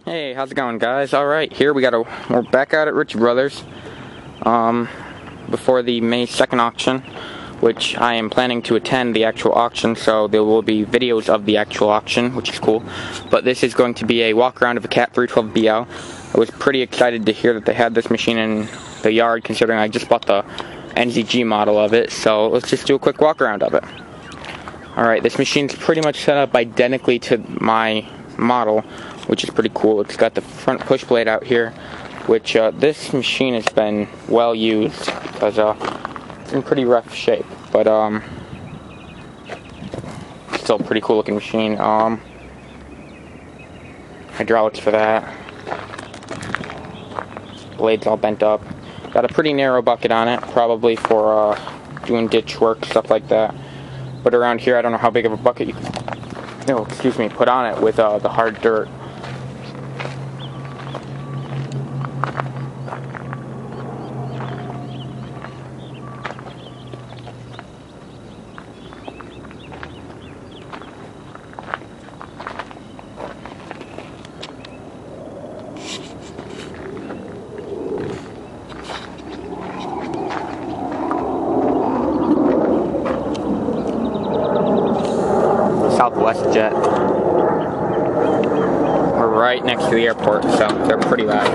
Hey, how's it going, guys? Alright, we're back out at Ritchie Brothers before the May 2nd auction, which I am planning to attend the actual auction, so there will be videos of the actual auction, which is cool. But this is going to be a walk around of a Cat 312BL. I was pretty excited to hear that they had this machine in the yard, considering I just bought the NZG model of it, so let's just do a quick walk around of it. Alright, this machine's pretty much set up identically to my model, which is pretty cool. It's got the front push blade out here, which this machine has been well used because it's in pretty rough shape, but still a pretty cool looking machine. Hydraulics for that. Blade's all bent up. Got a pretty narrow bucket on it, probably for doing ditch work, stuff like that. But around here, I don't know how big of a bucket you can, put on it with the hard dirt. Southwest jet. We're right next to the airport, so they're pretty loud.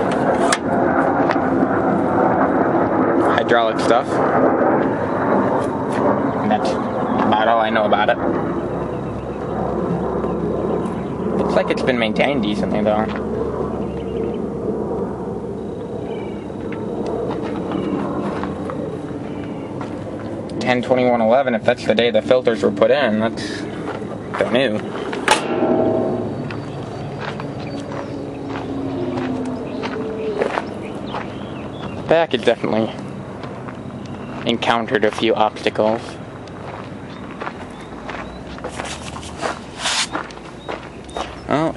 Hydraulic stuff. And that's about all I know about it. Looks like it's been maintained decently, though. (10/21/11), if that's the day the filters were put in, they're new. Back has definitely encountered a few obstacles. Oh.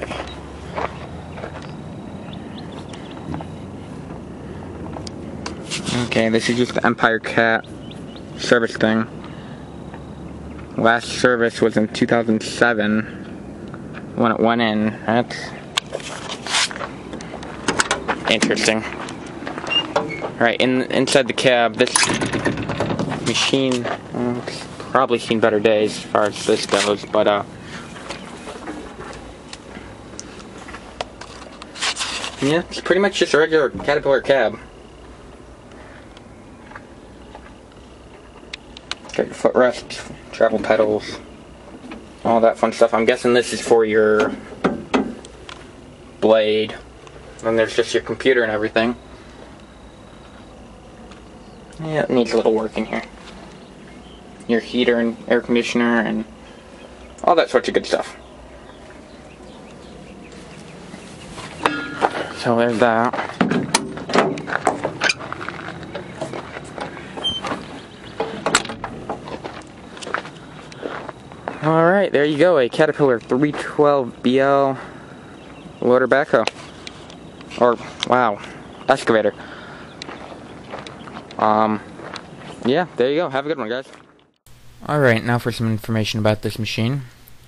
Okay, this is just the Empire Cat service thing. Last service was in 2007 when it went in. That's interesting. Alright, inside the cab, this machine it's probably seen better days as far as this goes, but yeah, it's pretty much just a regular Caterpillar cab. Got your footrest, travel pedals, all that fun stuff. I'm guessing this is for your blade. And there's just your computer and everything. Yeah, it needs a little work in here. Your heater and air conditioner and all that sorts of good stuff. So there's that. Alright, there you go, a Caterpillar 312BL loader backhoe. Or, wow, excavator. Yeah, there you go. Have a good one, guys. Alright, now for some information about this machine.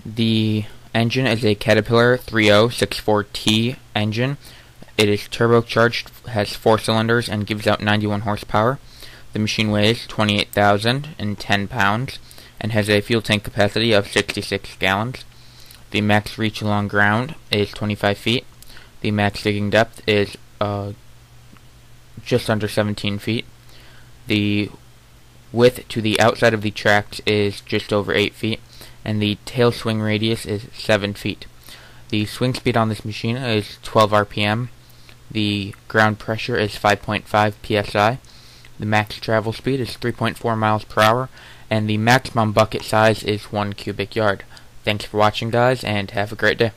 The engine is a Caterpillar 3064T engine. It is turbocharged, has 4 cylinders, and gives out 91 horsepower. The machine weighs 28,010 pounds and has a fuel tank capacity of 66 gallons. The max reach along ground is 25 feet. The max digging depth is just under 17 feet. The width to the outside of the tracks is just over 8 feet, and the tail swing radius is 7 feet. The swing speed on this machine is 12 RPM. The ground pressure is 5.5 psi. The max travel speed is 3.4 miles per hour, and the maximum bucket size is 1 cubic yard. Thanks for watching, guys, and have a great day.